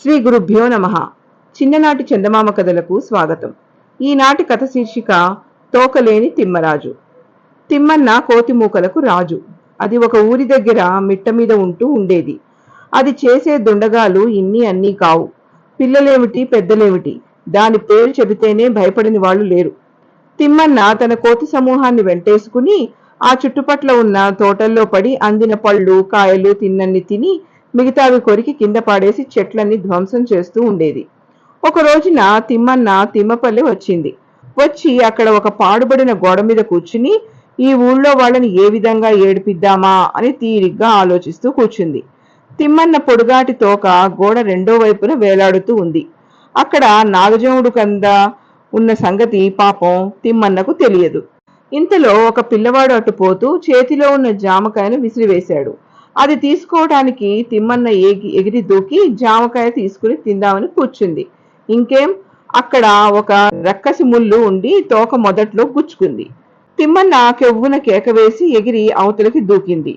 శ్రీ గురుభ్యో నమః. చిన్ననాటి చందమామ కథలకు స్వాగతం. ఈనాటి కథ శీర్షిక తోకలేని తిమ్మరాజు. తిమ్మన్న కోతిమూకలకు రాజు. అది ఒక ఊరి దగ్గర మిట్ట మీద ఉంటూ ఉండేది. అది చేసే దుండగాలు ఇన్ని అన్నీ కావు. పిల్లలేమిటి పెద్దలేమిటి, దాని పేరు చెబితేనే భయపడిన వాళ్ళు లేరు. తిమ్మన్న తన కోతి సమూహాన్ని వెంటేసుకుని ఆ చుట్టుపట్ల ఉన్న తోటల్లో పడి అందిన పళ్ళు కాయలు తిన్నన్ని తిని మిగతావి కొరికి కింద పాడేసి చెట్లన్నీ ధ్వంసం చేస్తూ ఉండేది. ఒక రోజున తిమ్మన్న తిమ్మపల్లి వచ్చింది. వచ్చి అక్కడ ఒక పాడుబడిన గోడ మీద కూర్చుని ఈ ఊళ్ళో వాళ్ళని ఏ విధంగా ఏడిపిద్దామా అని తీరిగ్గా ఆలోచిస్తూ కూర్చుంది. తిమ్మన్న పొడుగాటి తోక గోడ రెండో వైపున వేలాడుతూ ఉంది. అక్కడ నాగజముడు కింద ఉన్న సంగతి పాపం తిమ్మన్నకు తెలియదు. ఇంతలో ఒక పిల్లవాడు అటుపోతూ చేతిలో ఉన్న జామకాయను విసిరివేశాడు. అది తీసుకోవడానికి తిమ్మన్న ఎగిరి దూకి జామకాయ తీసుకుని తిందామని కూర్చుంది. ఇంకేం, అక్కడ ఒక రక్కసి ముళ్ళు ఉండి తోక మొదట్లో గుచ్చుకుంది. తిమ్మన్న కెవ్వున కేక వేసి ఎగిరి అవతలికి దూకింది.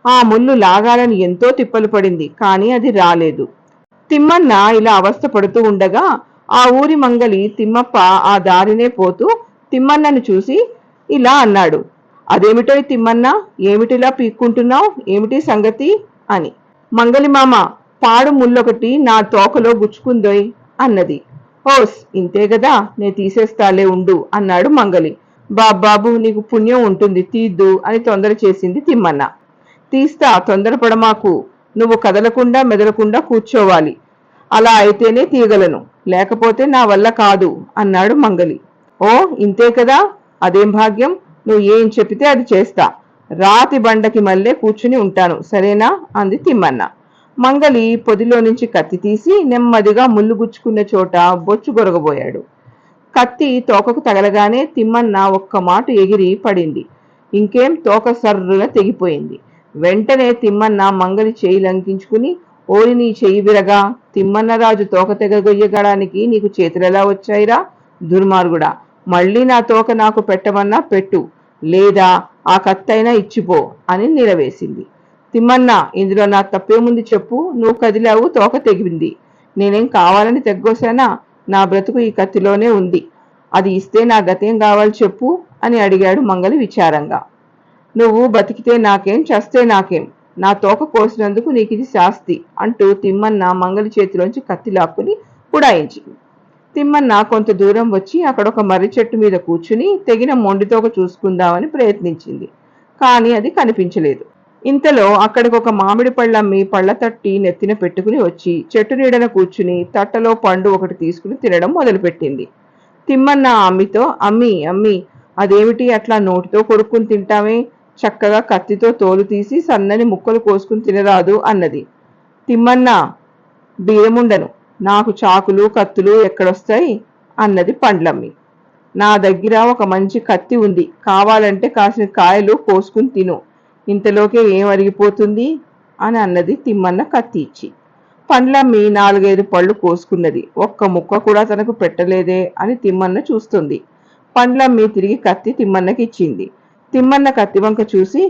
ఆ ముళ్ళు లాగాలని ఎంతో తిప్పలు పడింది, కానీ అది రాలేదు. తిమ్మన్న ఇలా అవస్థ పడుతూ ఉండగా ఆ ఊరి మంగలి తిమ్మప్ప ఆ దారినే పోతూ తిమ్మన్నను చూసి ఇలా అన్నాడు. అదేమిటో తిమ్మన్నా, ఏమిటిలా పీక్కుంటున్నావు, ఏమిటి సంగతి అని. మంగలి మామ, పాడు ముళ్ళొకటి నా తోకలో గుచ్చుకుందోయ్ అన్నది. ఓస్, ఇంతే గదా, నే తీసేస్తాలే ఉండు అన్నాడు మంగలి. బాబాబు, నీకు పుణ్యం ఉంటుంది, తీద్దు అని తొందర చేసింది తిమ్మన్న. తీస్తా, తొందరపడమాకు, నువ్వు కదలకుండా మెదలకుండా కూర్చోవాలి. అలా అయితేనే తీయగలను, లేకపోతే నా వల్ల కాదు అన్నాడు మంగలి. ఓ, ఇంతే కదా, అదేం భాగ్యం, నువ్వు ఏం చెప్పితే అది చేస్తా. రాతి బండకి మళ్ళీ కూర్చుని ఉంటాను, సరేనా అంది తిమ్మన్న. మంగలి పొదిలో నుంచి కత్తి తీసి నెమ్మదిగా ముళ్ళు గుచ్చుకున్న చోట బొచ్చు గొరగబోయాడు. కత్తి తోకకు తగలగానే తిమ్మన్న ఒక్క మాట ఎగిరి పడింది. ఇంకేం, తోక సర్రున తెగిపోయింది. వెంటనే తిమ్మన్న మంగలి చేయి లంకించుకుని, ఓరి నీ చెయ్యి విరగా, తిమ్మన్నరాజు తోక తెగగొయ్యగడానికి నీకు చేతులెలా వచ్చాయిరా దుర్మార్గుడా, మళ్ళీ నా తోక నాకు పెట్టమన్నా పెట్టు, లేదా ఆ కత్తైనా ఇచ్చిపో అని నిలవేసింది. తిమ్మన్న, ఇందులో నా తప్పేముంది చెప్పు, నువ్వు కదిలావు, తోక తెగింది, నేనేం కావాలని తెగ్గోసానా, నా బ్రతుకు ఈ కత్తిలోనే ఉంది, అది ఇస్తే నా గతేం కావాలి చెప్పు అని అడిగాడు మంగలి విచారంగా. నువ్వు బతికితే నాకేం, చస్తే నాకేం, నా తోక కోసినందుకు నీకు ఇది శాస్తి అంటూ తిమ్మన్న మంగలి చేతిలోంచి కత్తి లాక్కుని ఉడాయించింది. తిమ్మన్న కొంత దూరం వచ్చి అక్కడ ఒక మర్రి చెట్టు మీద కూర్చుని తెగిన మొండితోక చూసుకుందామని ప్రయత్నించింది, కానీ అది కనిపించలేదు. ఇంతలో అక్కడికి ఒక మామిడి పళ్ళమ్మి పళ్ళ తట్టి నెత్తిన పెట్టుకుని వచ్చి చెట్టు నీడన కూర్చుని తట్టలో పండు ఒకటి తీసుకుని తినడం మొదలుపెట్టింది. తిమ్మన్న అమ్మితో, అమ్మి అమ్మి, అదేమిటి అట్లా నోటితో కొరుక్కుని తింటామే, చక్కగా కత్తితో తోలు తీసి సన్నని ముక్కలు కోసుకుని తినరాదు అన్నది. తిమ్మన్న, బీరముండను, నాకు చాకులు కత్తులు ఎక్కడొస్తాయి అన్నది పండ్లమ్మి. నా దగ్గర ఒక మంచి కత్తి ఉంది, కావాలంటే కాసిన కాయలు కోసుకుని తిను, ఇంతలోకే ఏం అరిగిపోతుంది అని అన్నది తిమ్మన్న కత్తి ఇచ్చి. పండ్లమ్మి 4-5 పళ్ళు కోసుకున్నది. ఒక్క ముక్క కూడా తనకు పెట్టలేదే అని తిమ్మన్న చూస్తుంది. పండ్లమ్మి తిరిగి కత్తి తిమ్మన్నకి ఇచ్చింది. తిమ్మన్న కత్తి వంక చూసి,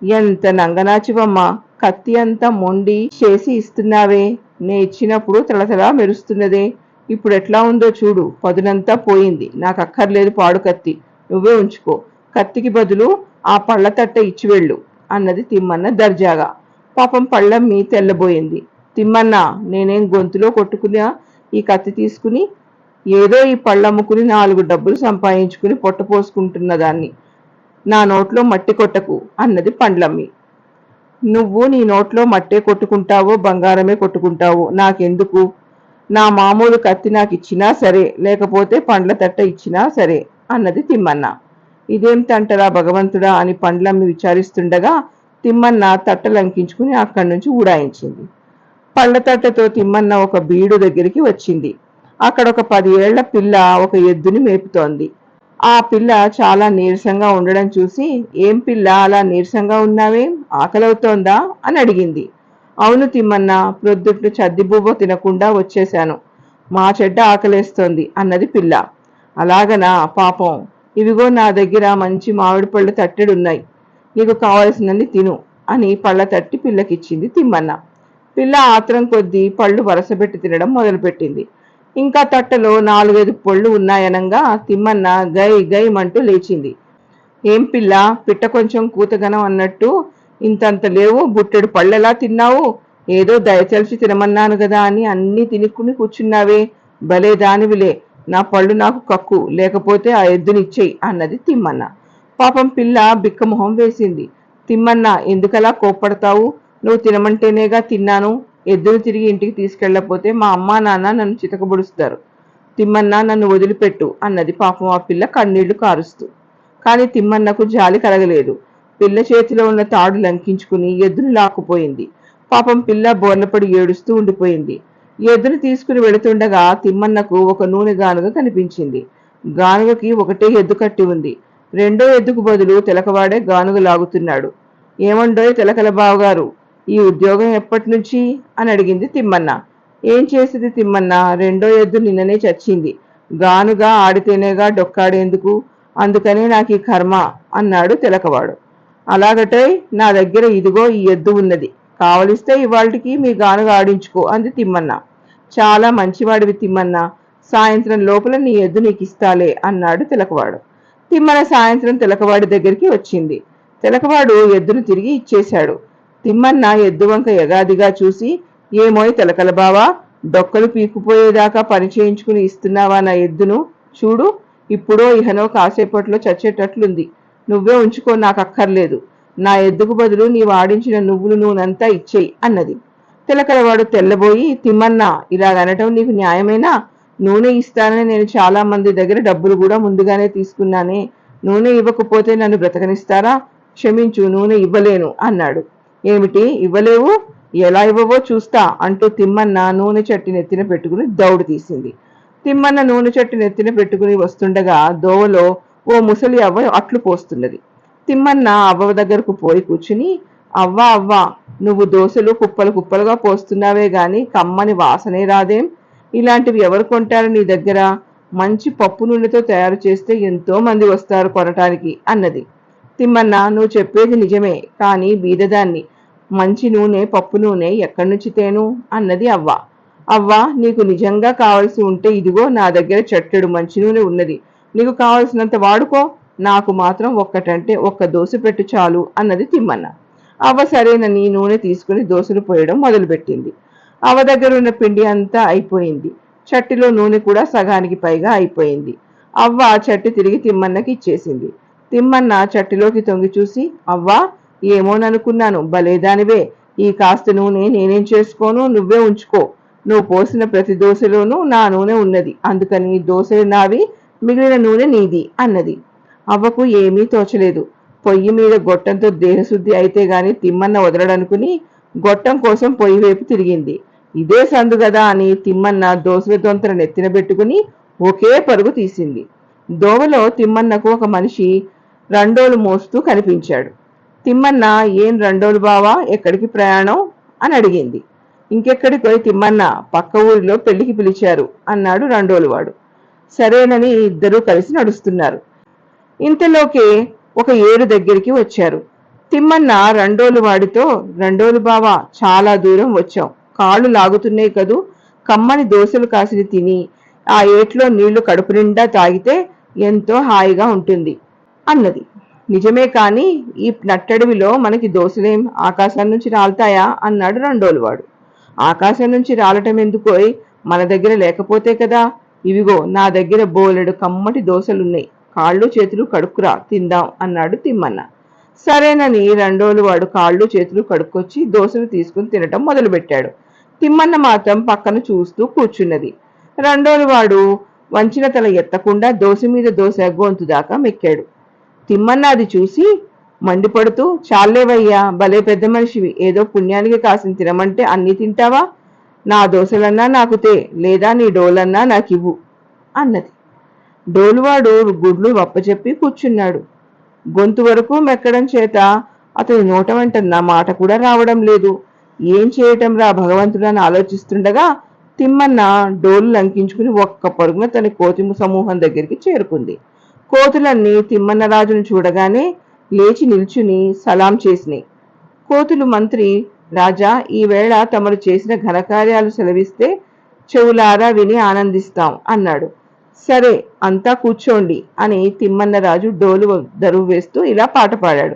ఎంత నంగనాచివమ్మా, కత్తి అంతా మొండి చేసి ఇస్తున్నావే, నే ఇచ్చినప్పుడు తలతలా మెరుస్తున్నదే, ఇప్పుడు ఎట్లా ఉందో చూడు, పదునంతా పోయింది, నాకు అక్కర్లేదు పాడు కత్తి, నువ్వే ఉంచుకో, కత్తికి బదులు ఆ పళ్ళ తట్ట ఇచ్చి వెళ్ళు అన్నది తిమ్మన్న దర్జాగా. పాపం పళ్ళమ్మి తెల్లబోయింది. తిమ్మన్న, నేనేం గొంతులో కొట్టుకున్నా ఈ కత్తి తీసుకుని, ఏదో ఈ పళ్ళమ్ముకుని 4 డబ్బులు సంపాదించుకుని పొట్టపోసుకుంటున్న దాన్ని, నా నోట్లో మట్టి కొట్టకు అన్నది పండ్లమ్మి. నువ్వు నీ నోట్లో మట్టే కొట్టుకుంటావో బంగారమే కొట్టుకుంటావో నాకెందుకు, నా మామూలు కత్తి నాకు ఇచ్చినా సరే, లేకపోతే పండ్ల తట్ట ఇచ్చినా సరే అన్నది తిమ్మన్న. ఇదేం తంటరా భగవంతుడా అని పండ్లమ్మి విచారిస్తుండగా తిమ్మన్న తట్టలంకించుకుని అక్కడి నుంచి ఉడాయించింది. పళ్ళ తట్టతో తిమ్మన్న ఒక బీడు దగ్గరికి వచ్చింది. అక్కడ ఒక 10 ఏళ్ల పిల్ల ఒక ఎద్దుని మేపుతోంది. ఆ పిల్ల చాలా నీరసంగా ఉండడం చూసి, ఏం పిల్ల అలా నీరసంగా ఉన్నావేం, ఆకలవుతోందా అని అడిగింది. అవును తిమ్మన్న, ప్రొద్దుట్లు చద్దిబువ్వ తినకుండా వచ్చేశాను, మా చెడ్డ ఆకలేస్తోంది అన్నది పిల్ల. అలాగనా, పాపం, ఇవిగో నా దగ్గర మంచి మామిడి పళ్ళు తట్టెడున్నాయి, నీకు కావలసినన్ని తిను అని పళ్ళ తట్టి పిల్లకిచ్చింది తిమ్మన్న. పిల్ల ఆత్రం కొద్దీ పళ్ళు వరసబెట్టి తినడం మొదలుపెట్టింది. ఇంకా తట్టలో 4-5 పళ్ళు ఉన్నాయనంగా తిమ్మన్న గై గైమంటూ లేచింది. ఏం పిల్ల, పిట్ట కొంచెం కూతగనం అన్నట్టు ఇంతంత లేవు, బుట్టెడు పళ్ళెలా తిన్నావు? ఏదో దయచలిచి తినమన్నాను గదా అని అన్నీ తినుకుని కూర్చున్నావే, భలే దానివిలే. నా పళ్ళు నాకు కక్కు, లేకపోతే ఆ ఎద్దునిచ్చేయి అన్నది తిమ్మన్న. పాపం పిల్ల బిక్కమొహం వేసింది. తిమ్మన్న, ఎందుకలా కోప్పడతావు? నువ్వు తినమంటేనేగా తిన్నాను. ఎద్దును తిరిగి ఇంటికి తీసుకెళ్ళకపోతే మా అమ్మా నాన్న నన్ను చితకబుడుస్తారు. తిమ్మన్న, నన్ను వదిలిపెట్టు అన్నది పాపం ఆ పిల్ల కన్నీళ్లు కారుస్తూ. కాని తిమ్మన్నకు జాలి కలగలేదు. పిల్ల చేతిలో ఉన్న తాడు లంకించుకుని ఎద్దును లాక్కుపోయింది. పాపం పిల్ల బోర్లపడి ఏడుస్తూ ఉండిపోయింది. ఎద్దును తీసుకుని వెళుతుండగా తిమ్మన్నకు ఒక నూనె గానుగ కనిపించింది. గానుగకి ఒకటే ఎద్దు కట్టి ఉంది. రెండో ఎద్దుకు బదులు తెలకవాడే గానుగ లాగుతున్నాడు. ఏమండోయ్ తెలకల బావగారు, ఈ ఉద్యోగం ఎప్పటి నుంచి అని అడిగింది తిమ్మన్న. ఏం చేసేది తిమ్మన్న, రెండో ఎద్దు నిన్ననే చచ్చింది. గానుగా ఆడితేనేగా డొక్కాడేందుకు, అందుకనే నాకు ఈ కర్మ అన్నాడు తెలకవాడు. అలాగటోయ్, నా దగ్గర ఇదిగో ఈ ఎద్దు ఉన్నది, కావలిస్తే ఇవాళకి మీ గానుగ ఆడించుకో అంది తిమ్మన్న. చాలా మంచివాడివి తిమ్మన్న, సాయంత్రం లోపల నీ ఎద్దు నీకు ఇస్తాలే అన్నాడు తెలకవాడు. తిమ్మన సాయంత్రం తెలకవాడి దగ్గరికి వచ్చింది. తెలకవాడు ఎద్దును తిరిగి ఇచ్చేశాడు. తిమ్మన్న ఎద్దు వంక యగాదిగా చూసి, ఏమోయ్ తెలకల బావా, డొక్కలు పీక్కుపోయేదాకా పని చేయించుకుని ఇస్తున్నావా నా ఎద్దును? చూడు, ఇప్పుడో ఇహనో కాసేపట్లో చచ్చేటట్లుంది. నువ్వే ఉంచుకో, నాకు అక్కర్లేదు. నా ఎద్దుకు బదులు నీవు ఆడించిన నువ్వులు నూనంతా ఇచ్చేయి అన్నది. తెలకలవాడు తెల్లబోయి, తిమ్మన్న, ఇలాగనటం నీకు న్యాయమేనా? నూనె ఇస్తానని నేను చాలా మంది దగ్గర డబ్బులు కూడా ముందుగానే తీసుకున్నానే. నూనె ఇవ్వకపోతే నన్ను బ్రతకనిస్తారా? క్షమించు, నూనె ఇవ్వలేను అన్నాడు. ఏమిటి ఇవ్వలేవు? ఎలా ఇవ్వవో చూస్తా అంటూ తిమ్మన్న నూనె చట్టి నెత్తిన పెట్టుకుని దౌడు తీసింది. తిమ్మన్న నూనె చట్టి నెత్తిన పెట్టుకుని వస్తుండగా దోవలో ఓ ముసలి అవ్వ అట్లు పోస్తున్నది. తిమ్మన్న అవ్వ దగ్గరకు పోయి కూర్చుని, అవ్వా అవ్వా, నువ్వు దోశలు కుప్పలు కుప్పలుగా పోస్తున్నావే గాని కమ్మని వాసనే రాదేం? ఇలాంటివి ఎవరు కొంటారు నీ దగ్గర? మంచి పప్పు నూనెతో తయారు చేస్తే ఎంతో మంది వస్తారు కొనటానికి అన్నది. తిమ్మన్న, నువ్వు చెప్పేది నిజమే, కానీ బీదదాన్ని, మంచి నూనె పప్పు నూనె ఎక్కడి నుంచి తేను అన్నది అవ్వ. అవ్వ, నీకు నిజంగా కావలసి ఉంటే ఇదిగో నా దగ్గర చట్టెడు మంచి నూనె ఉన్నది, నీకు కావలసినంత వాడుకో, నాకు మాత్రం ఒక్కటంటే ఒక్క దోశ పెట్టు చాలు అన్నది తిమ్మన్న. అవ్వ సరేనని నూనె తీసుకుని దోశలు పోయడం మొదలుపెట్టింది. అవ్వ దగ్గర ఉన్న పిండి అంతా అయిపోయింది. చట్టిలో నూనె కూడా సగానికి పైగా అయిపోయింది. అవ్వ చట్టి తిరిగి తిమ్మన్నకి ఇచ్చేసింది. తిమ్మన్న చట్టిలోకి తొంగి చూసి, అవ్వా, ఏమోననుకున్నాను, భలేదానివే. ఈ కాస్త నూనె నేనేం చేసుకోను, నువ్వే ఉంచుకో. నువ్వు పోసిన ప్రతి దోశలోనూ నా నూనె ఉన్నది, అందుకని దోశలు నావి, మిగిలిన నూనె నీది అన్నది. అవ్వకు ఏమీ తోచలేదు. పొయ్యి మీద గొట్టంతో దేహశుద్ధి అయితే గాని తిమ్మన్న వదలడనుకుని గొట్టం కోసం పొయ్యి వైపు తిరిగింది. ఇదే సందు గదా అని తిమ్మన్న దోశల దొంతర నెత్తిన పెట్టుకుని ఒకే పరుగు తీసింది. దోవలో తిమ్మన్నకు ఒక మనిషి రండోలు మోస్తూ కనిపించాడు. తిమ్మన్న, ఏం రండోలు బావా, ఎక్కడికి ప్రయాణం అని అడిగింది. ఇంకెక్కడికి తిమ్మన్న, పక్క ఊరిలో పెళ్లికి పిలిచారు అన్నాడు రండోలువాడు. సరేనని ఇద్దరూ కలిసి నడుస్తున్నారు. ఇంతలోకే ఒక ఏరు దగ్గరికి వచ్చారు. తిమ్మన్న రండోలు వాడితో, రండోలు బావా, చాలా దూరం వచ్చాం, కాళ్ళు లాగుతున్నాయి కదూ, కమ్మని దోశలు కాసిని తిని ఆ ఏట్లో నీళ్లు కడుపు నిండా తాగితే ఎంతో హాయిగా ఉంటుంది అన్నది. నిజమే, కాని ఈ నట్టడివిలో మనకి దోశలేం ఆకాశం నుంచి రాలుతాయా అన్నాడు రండోలువాడు. ఆకాశం నుంచి రాలటం ఎందుకోయ్, మన దగ్గర లేకపోతే కదా. ఇవిగో నా దగ్గర బోలెడు కమ్మటి దోశలున్నాయి, కాళ్ళు చేతులు కడుక్కురా, తిందాం అన్నాడు తిమ్మన్న. సరేనని రండోలువాడు కాళ్ళు చేతులు కడుక్కొచ్చి దోశలు తీసుకుని తినటం మొదలుపెట్టాడు. తిమ్మన్న మాత్రం పక్కన చూస్తూ కూర్చున్నది. రండోలువాడు వంచిన తల ఎత్తకుండా దోశ మీద దోశ గొంతు దాకా మెక్కాడు. తిమ్మన్న అది చూసి మండిపడుతూ, చాలేవయ్యా, భలే పెద్ద మనిషివి, ఏదో పుణ్యానికి కాసిన తినమంటే అన్నీ తింటావా? నా దోశలన్నా నాకుతే, లేదా నీ డోలన్నా నాకివ్వు అన్నది. డోలువాడు గుడ్లు వప్పచెప్పి కూర్చున్నాడు. గొంతు వరకు మెక్కడం చేత అతని నోట వెంట నా మాట కూడా రావడం లేదు. ఏం చేయటం రా భగవంతుడని ఆలోచిస్తుండగా తిమ్మన్న డోలు లంకించుకుని ఒక్క పరుగున తన కోతి సమూహం దగ్గరికి చేరుకుంది. కోతులన్నీ తిమ్మన్న రాజును చూడగానే లేచి నిల్చుని సలాం చేసినాయి. కోతులు మంత్రి, రాజా, ఈవేళ తమరు చేసిన ఘనకార్యాలు సెలవిస్తే చెవులారా విని ఆనందిస్తాం అన్నాడు. సరే, అంతా కూర్చోండి అని తిమ్మన్నరాజు డోలు దరువు వేస్తూ ఇలా పాట పాడాడు.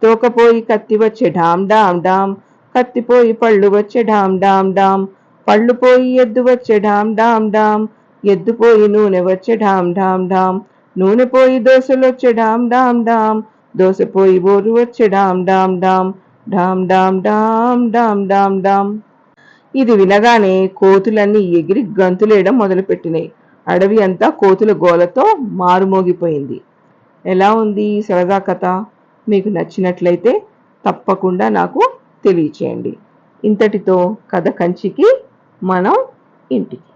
తోకపోయి కత్తి వచ్చే ఢామ్ డామ్ డామ్, కత్తిపోయి పళ్ళు వచ్చే ఢామ్ డామ్ డామ్, పళ్ళు పోయి ఎద్దు వచ్చే ఢామ్ డామ్ డామ్, ఎద్దు పోయి నూనె వచ్చే ఢామ్ ఢామ్ ఢామ్, నూనె పోయి దోశలు వచ్చే ఢామ్ ఢామ్ ఢామ్, దోశ పోయి బోరు వచ్చే ఢామ్ ఢామ్ ఢామ్, ఢామ్ ఢామ్ ఢామ్ ఢామ్ ఢామ్ ఢామ్. ఇది వినగానే కోతులన్నీ ఎగిరి గంతులేయడం మొదలుపెట్టినాయి. అడవి అంతా కోతుల గోలతో మారుమోగిపోయింది. ఎలా ఉంది ఈ సరదా కథ? మీకు నచ్చినట్లయితే తప్పకుండా నాకు తెలియచేయండి. ఇంతటితో కథ కంచికి, మనం ఇంటికి.